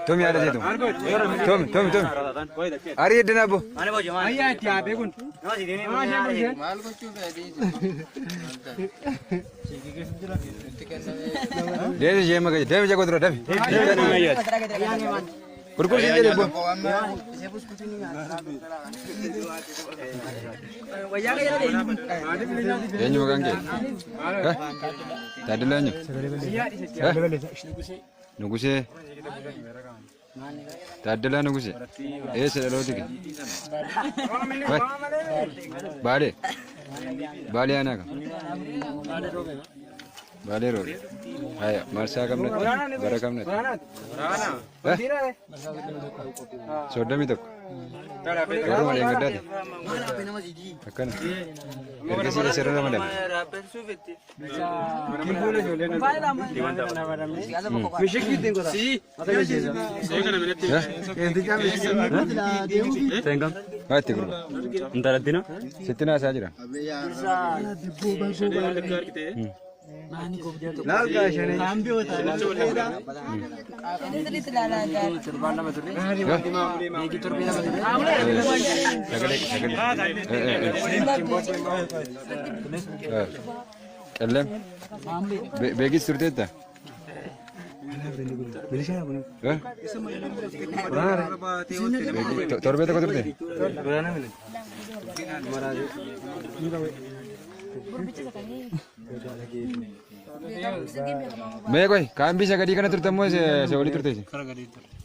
Tom yaada jedhu. Tom. Ari edna bo. Devi jema gaji. Devi jago dura Devi. Kurkur sih jadi bo. Yang juga kan ke? Tadi lah nyu. Nuguse. Tadi lah nuguse. Sudah lalu tiga. Bale anak. Bale roh. Ayo, marsa kamnet. Bara kamnet. Soda mitok. Baru ada yang gede. Akan. Kerja sih seru nama dia. Setina saja. Kalem, begi surte ta? Torbe ta kotorte? Mee koi kaambii sagadii kana turtan moo isa walii turte isin?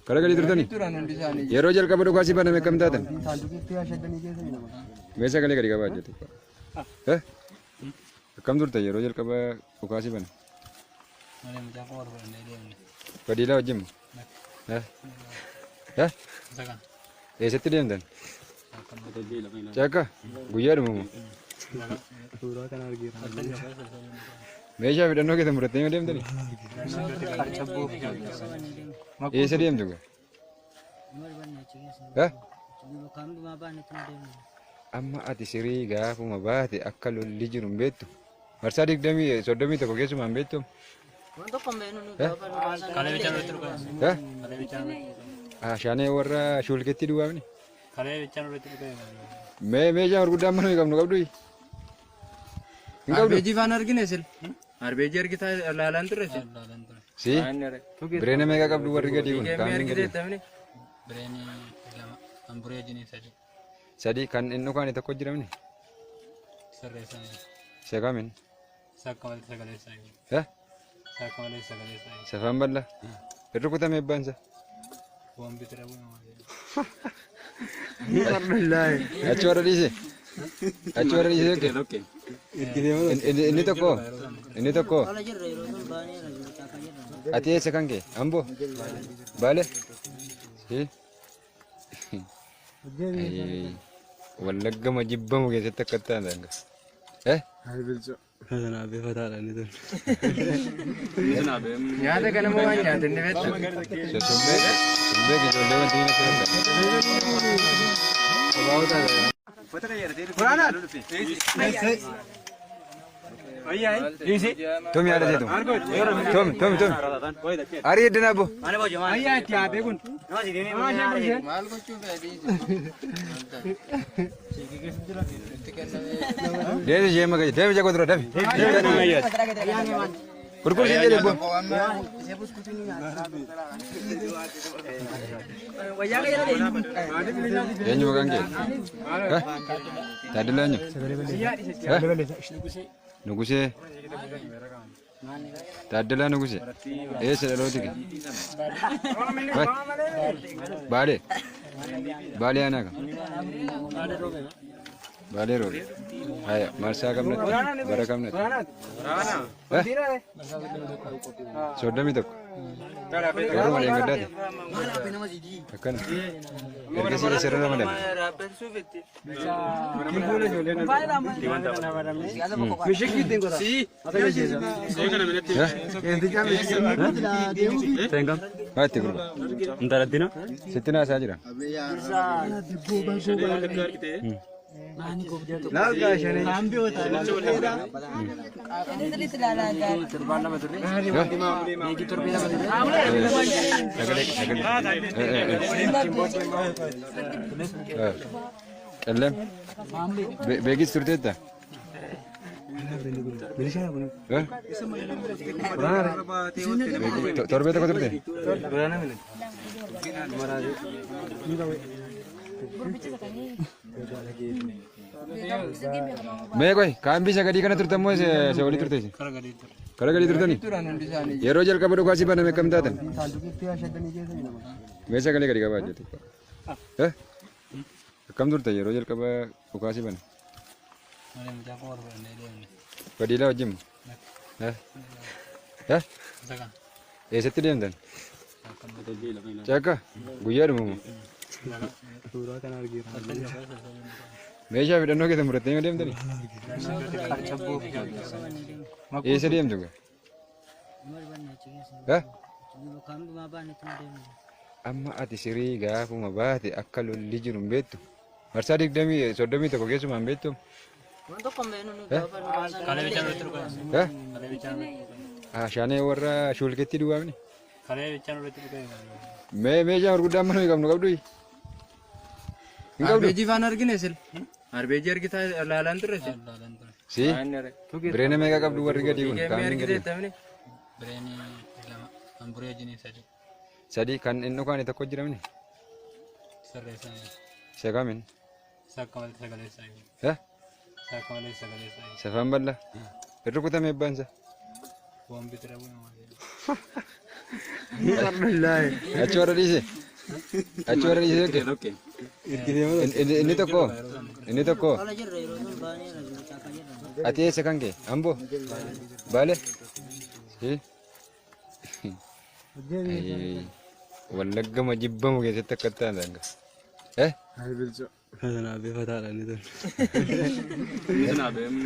Kara gadii turtani? Yeroo jalqaba dhugaasii baname akkam taatan? Mee sagalee gadi qabaa jette. Akkam turte yeroo jalqaba dhugaasii baname? Fadiilaa wajjin moo? Eessatti deemtan? Caakka guyyaadhuma moo? Meeshaa fidhannoo keessan murattanii deemtanii? Eessa deemtu gaa? Amma ati sirii gaafuma baate akka lolli jiru hin beektu? Marsaa 31 keessumaa hin beektu? Shaanee warra shulkeetti duwwaafni? Meeshaa gurguddaan mana qabnu qabdu? Arbeji fan argine sil. Arbeji argita laalaan turre sil. Si. Bireena meeqa qabdu warri gadi kun? Kan argite tamni. Bireeni lama. Ambureeji ni sadi. Sadi kan inni kan tokko jiramni. Sarreessa. Sekamin. Sakkamal sagalee sai. Sakkamal sagalee sai. Safaan balla. Irra kutame bansa. Waan bitira buna. Achi warra dhiise. Achi warra dhiise oke. Ini toko. Ati eessa kan kee? Amboo? Baale? Si? Wallagga majibbamu keessatti akka ta'an. Nyaata kana moo waan nyaata inni beektu? Sumbee ijoollee wanti hin Tom yaada jedhu. Tom. Ari edna bo. Devi jema gaji. Devi jago dura Devi. Kurkur sih jadi bo. Yang juga kan ke? Tadi lah nyu. Nuguse. Tadi lah nuguse. Sudah lalu tiga. Bale anak. Bale roh. Ayo, marsa kamnet. Bara kamnet. Soda mitok. Baru ada yang gede. Akan. Kerja sih seru nama dia. Mati guru. Setina saja. Ellem. Begis turtetta. Torbe to turte. Mee koi kaan bisa gadi kana turtamu se oli turte. Kara gadi turtani. Yero jalqaba dhugaasi baname kam taatan. Meeshaa galee gadi qabaa jirti. Akkam turte yeroo jalqaba dhugaasi bane. Fadila wajjin. Eessatti deemtan? Cakka guyyaa dhumamu. Meeshaa fidhannoo keessan murattanii deemtanii? Eessa deemtu gaa? Amma ati sirii gaafuma baate akka lolli jiru hin beektu. Marsaa 31 keessumaa hin beektu. Shaanee warra shulkeetti duwwaamne. Meeshaa gurguddaan mana qabnu qabdu. Arbeeji faan argine sil. Arbeeji argita laalaan turre sil. Si. Bireena meeqa qabdu warri gadi kun? Meeqa argite tamne? Bireeni lama hamburee jini sadi. Sadi kan inni dhukaani tokko jiramne. Sarreessan. Seekamin. Sakka malee sagaleessaa. Sakka malee sagaleessaa. Safaan bal'aa. Irra kutame ebbaansa. Waan bitira bu'aa malee. Achi warra dhiise. Achi warra dhiise. Inni tokko. Ati eessa kan kee? Amboo? Baale? Wallagga majibbamu keessatti akka ta'an.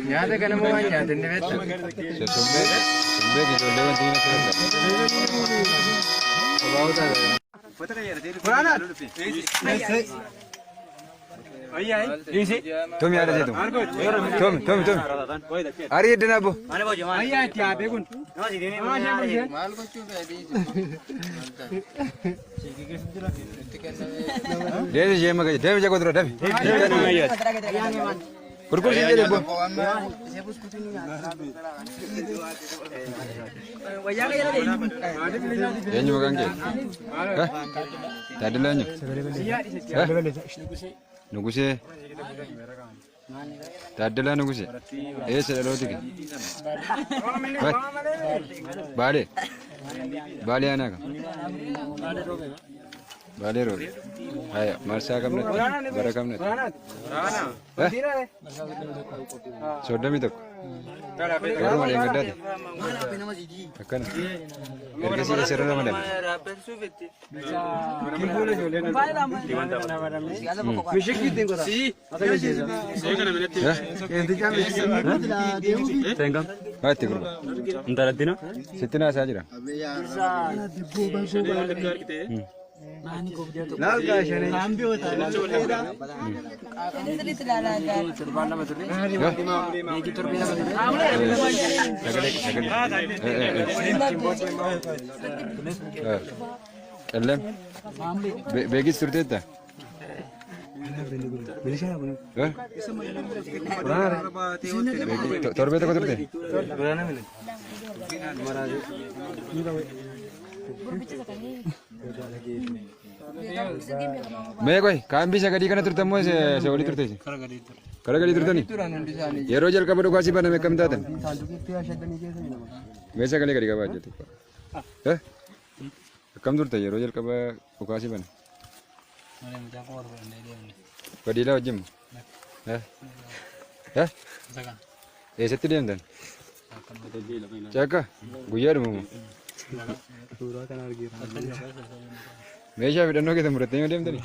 Nyaata kana moo waan nyaata inni beektu? Sumbee ijoollee wanti hin Tomi ada situ. Tomi. Ari edna bu. Devi jema gaji. Devi jago terus Devi. Kurkur sini deh bu. Yanyu makan ke? Tadi lanyu. Nuguse. Tadela nuguse. Sedalo tiki. Bale. Bale anak. Bale roh. Ayo, marsa kamnet. Bara kamnet. Soda mitok. Baru ada yang gede. Akan. Kerja sih seru nama dia. Mati guru. Entar dina? Sitina saja. Ellem. Begis turtetta. Torbe to turte. Mee koi kaan bisa gadi kana turtamu se oli turte. Kara gadi turtani. Yeroo jalqaba dhugaasi baname kam taatan. Meeshaa galee gadi qabaa jirti. Akkam turte yeroo jalqaba dhugaasi bane. Fadila wajjin. Eessatti deemtan? Cakka guyyaa dhumamu. Meeshaa fidhannoo keessan murattanii deemtanii?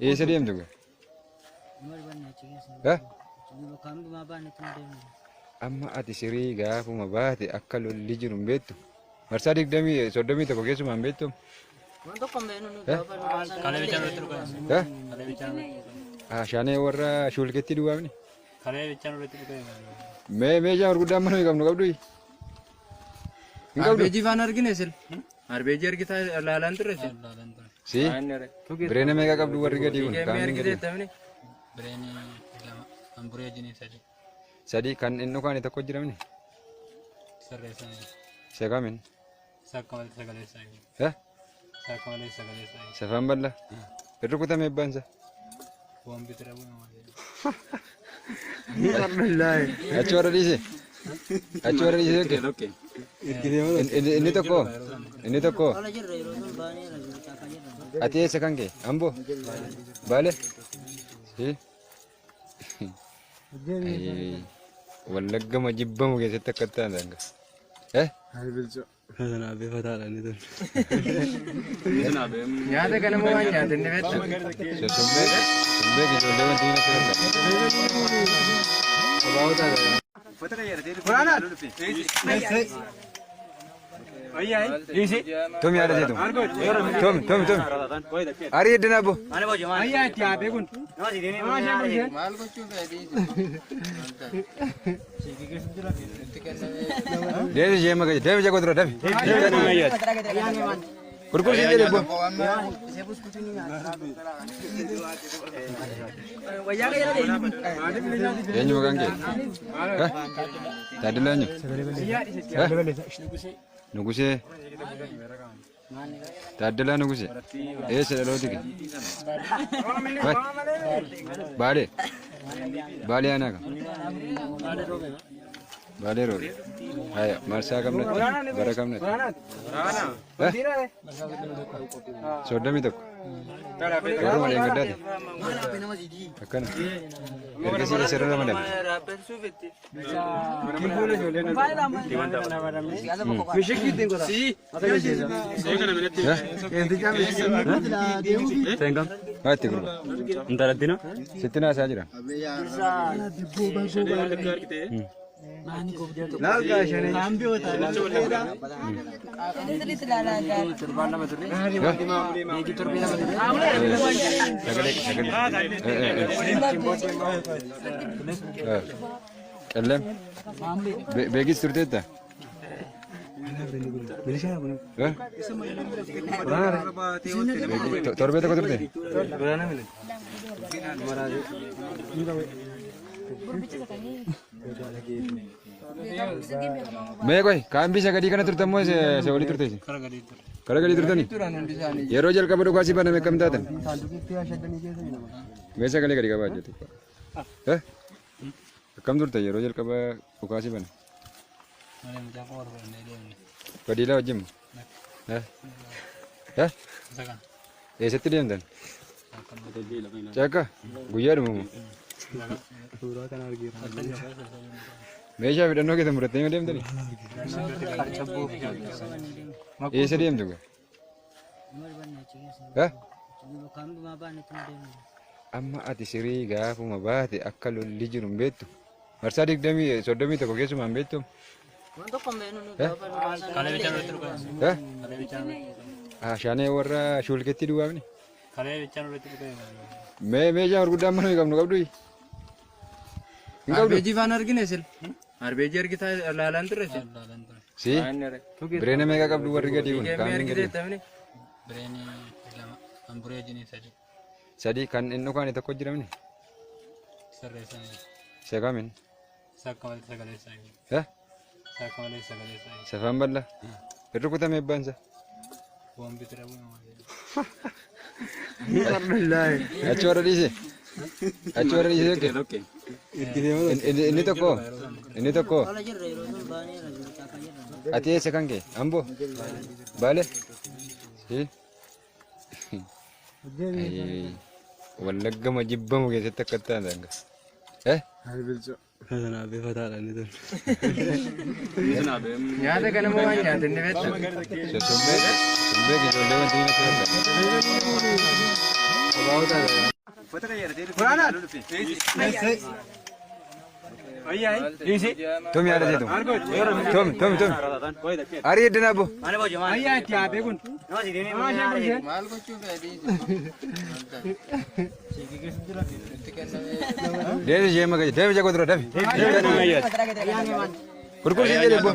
Eessa deemtu gaa? Amma ati sirii gaafuma baate akka lolli jiru hin beektu. Marsaa 31 keessumaa hin beektu. Kalee bichaan irratti dhugaa. Eh? Kalee bichaan irratti dhugaa. Shaanee warra shulkeetti duwwaamni. Kalee bichaan irratti dhugaa. Meeshaa gurguddaan mana qabnu qabdu. Hin qabdu. Arbeejii faan argine sil. Arbeejii argitaa laalaan turre sil. Laalaan ture. Si? Bireena meeqa qabdu warri gadi kun? Geemee argitee tamne. Bireenii lama. Hamburee jinii sadii. Sadii kan inni dhukaani tokko jiramni. Sirreessanii. Seekaamin. Sakka malee sagalee isaanii. Eh? Sakka malee sagalee isaanii. Safaan bal'aa. Irra kutamee ebbaansa. Waan bitira bu'aa malee. Achi warra dhiise. Achi warra dhiise. Inni tokko. Inni tokko. Ati eessa kan kee? Amboo? Baale? Wallagga majibbamu keessatti akka ta'an. Eh? Nyaata kana moo waan nyaata inni beektu? Sosombee ijoollee wanti hin asirratti. Tomi haadha seetu. Tomi. Arii heddina abbo. Maal gochuu fedhii? Deemi ishee makaji. Deemi ishee kotira deemi. Kurkursi jedhe abbo. Eenyu maqaan kee? Taaddalaa eenyu? Nugusee. Taaddalaa Nugusee. Eessa dhalooti kee? Baalee. Baalee aanaa kam? Baalee roobe. Haya marsaa kamnatti? Bara kamnatti? Soddomii tokko. Garuu malee gaddaati. Akkana. Ergasii asirra ramadame. Haati gurba. Intalattina. Sitti naasaa jira. Qellem. Beekis turteetta? Torbee tokko turte? Mee qoy kaambii isa gadii kana turtan moo isa olii turte? Kara gadii turtani? Yeroo jalqaba dhugaasii baname akkam taatan? Mee sagalee gadi qabaa jettu. Akkam turte yeroo jalqaba dhugaasii baname? Fadiilaa wajjin moo? Eessatti deemtan? Caakka guyyaadhuma moo? Meeshaa fidhannoo keessan murattanii deemtanii? Eessa deemtu gaa? Amma ati sirii gaafuma baate akka lolli jiru hin beektu? Marsaa 31 keessumaa hin beektu? Kalee bichaan irratti dhugaa. Shaanee warra shulkeetti duwwaamni? Kalee bichaan irratti dhugaa. Meeshaa gurguddaan mana qabnu qabdu. Arbeejii faan argine sil. Arbeejii argitaa laalaan turre sil. Laalaan ture. Si? Bireena meeqa qabdu warri gadi kun? Geemee argitee tamne. Bireenii lama. Hamburee jinii sadii. Sadii kan inni dhukaani tokko jiramni? Sirreessanii. Seekaamin. Sakka malee sagalee isaanii. Sakka malee sagalee isaanii. Safaan bal'aa. Irra kutamee ebbaansa. Waan bitira bu'aa malee. Achi warra dhiise. Achi warra dhiise. Inni tokko. Inni tokko. Ati eessa kan kee? Amboo? Baale? Wallagga majibbamu keessatti akka ta'an. Eh? Nyaata kana moo waan nyaata inni beektu? Sosombee ijoollee wanti hin asirratti. Tomi ada situ. Tom. Ari edna bu. Dia jema ke, dia jago terus, Davi. Kurkur sini deh bu.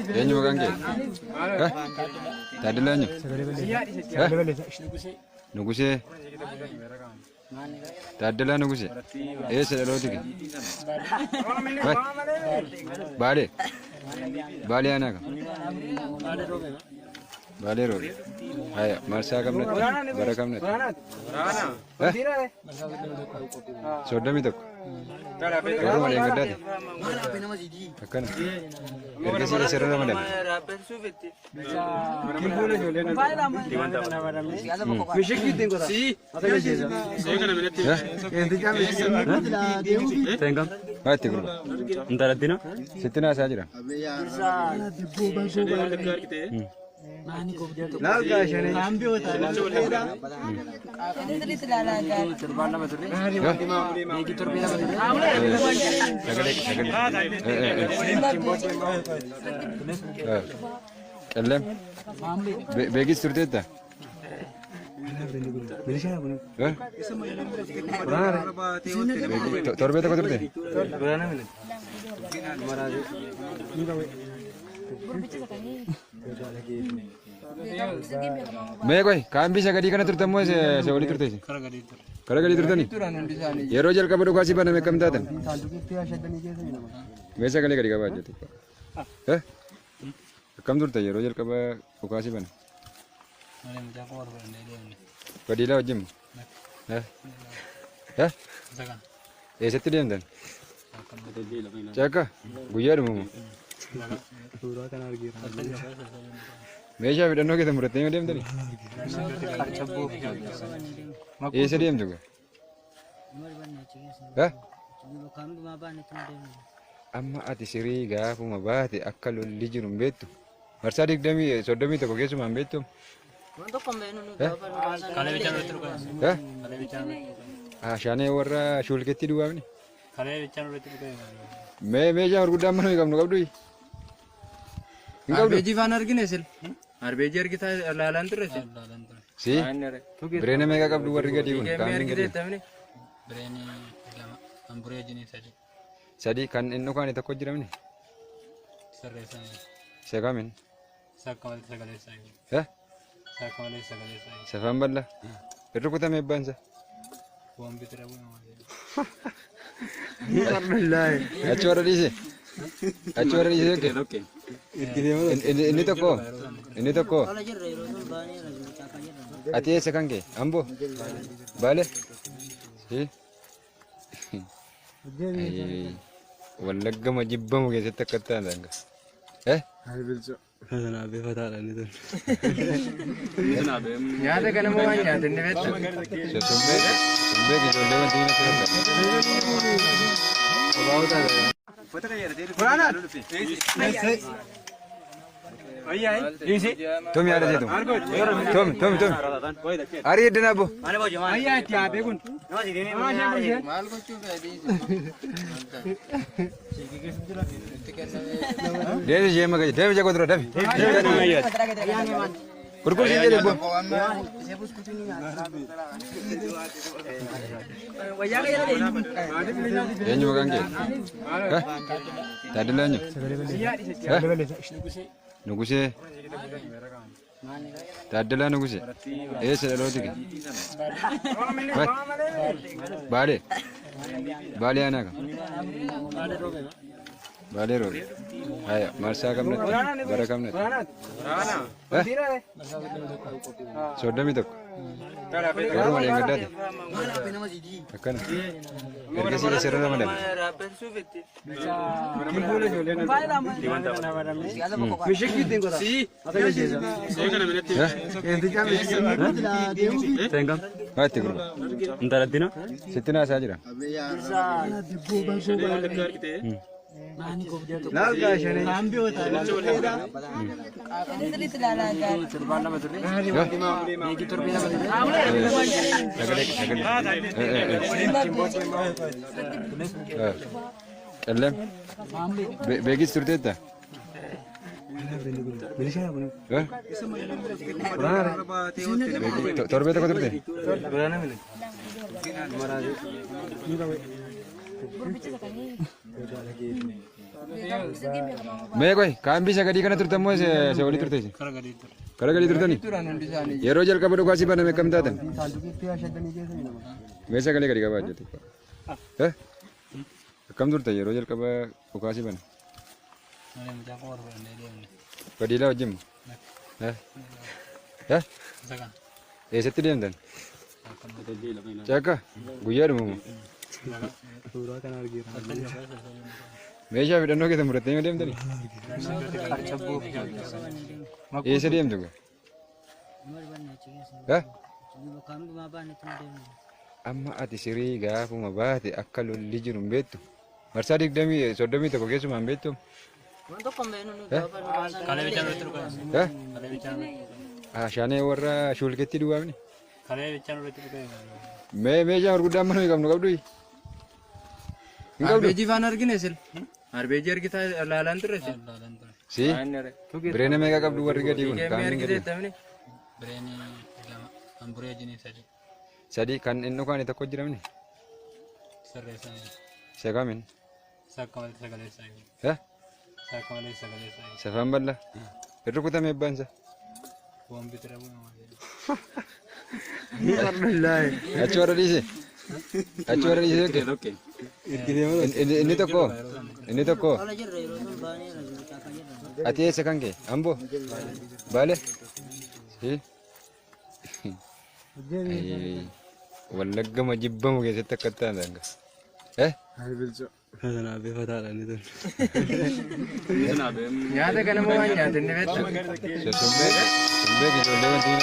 Dia nyuruh kangge. Hah? Tadi lah nyu. Hah? Nunggu sih. Tadi lah nunggu sih. Sudah roti ke. Balik anak. Balik roti. Ayo, masa kamu net, berapa kamu net? Sudah mitok. Baru ada yang gede. Akan. Kerja sih seru nama deh. Sitina saja. Kalem, begis turut Torbe tak turut. मैं कोई काम भी सगड़ी करना तुरता मुझे से वाली तुरते हैं करा गली तुरता नहीं ये रोज़ अलग कपड़ों का सी बना मैं कम दाता वैसा गली करी का बात जाती है कम तुरता ये रोज़ अलग कपड़ों का सी बना पढ़ीला जिम है ऐसे तो नहीं चक्का गुज़ार मुँह Meja bidang kita murid tengok dia tadi. Sedih juga. Hah? Amma ati siriga puma bahati akalu lijunum betu. Marsadik demi sodemi to kogesu mambetu. Kale bicara terus. Hah? Shane warra shulketi dua ni. Kale bicara terus. Meja urgudam mana kamu kabdui. Arbeji vanar gini sel. Arbeji kita lalan terus. Si, brand mereka kap dua riga diun. Kami kita tahu ni. Brand ambure jenis tadi. Jadi kan inu kan itu kau jiram ni. Serasa. Sekamin. Sekamal segala saya. Hah? Sekamal segala saya. Sefaham lah. Perlu kita memban sa. Buam bitera buam. Alhamdulillah. Acora di sini. Acora di sini ke? Okay. Ini toko. Ini toko. Ati sekarang ke? Ambo. Balik. Si. Walagga majibba mo kasi takata lang. Nabi fatala ni tu. Nyata kan mo nyata ni vet. Sumbe gitu lewat ini terus. Tomi ada situ. Tom. Ari edna bu. Dia jema ke, dia jago terus, Davi. Kurkur sini deh bu. Dia nyuruh kangge. Hah? Tadi lah nyu. Nunggu sih. Tadi lah nunggu sih. Sudah roti ke. Balik anak. Balik roti. Ayo, masa kamu net, berapa kamu net? Sudah mitok. Baru ada yang gede. Akan. Kerja sih seru nama deh. Mati guru. Entar nanti na? Sitina saja. Kalem. Begis turteta. Torbeta ko turte. Mee koy kaan bisa gadi kana turtamoo se oli turte si. Kara gadi turtani. Yeroo jalqaba dhugaasi baname kam taatan. Mee sagalee gadi qabaa jirti. Akkam turte yeroo jalqaba dhugaasi bana. Fadilaa wajjin. Eessatti deemtan? Caakka guyyaa dhumamu. Meeshaa fidhannoo keessa murattanii deemtani? Eessa deemtu? Amma ati sirii gaafuma baate akka lolli jiru hin beektu. Marsaa 31 keessumaa hin beektu. Shaanee warra shulkeetti duwwaamni. Meeshaa gurguddaan mana hin qabnu qabdu. Arbeeji faan argine sil. Arbeeji argitaa laalaan turre sil. Si bireena meeqa qabdu warri gadi kun? Keemee argitee tamne. Bireeni hamburee jinii sadi. Sadi kan inni dhukaani tokko jiramni. Sirreessanii. Seekaamin. Sakka malee sagalee isaanii. Sakka malee sagalee isaanii. Safaan bal'aa. Irri kutamee baansa. Waan bitira bu'aa. Achi warra dhiise. Achi warra dhiise okke. Inni tokko. Ati eessa kan kee? Amboo? Baale? Wallagga majibbamu keessatti akka ta'an. Nyaata kana moo waan nyaata inni beektu? Sumbee ijoollee wanti hin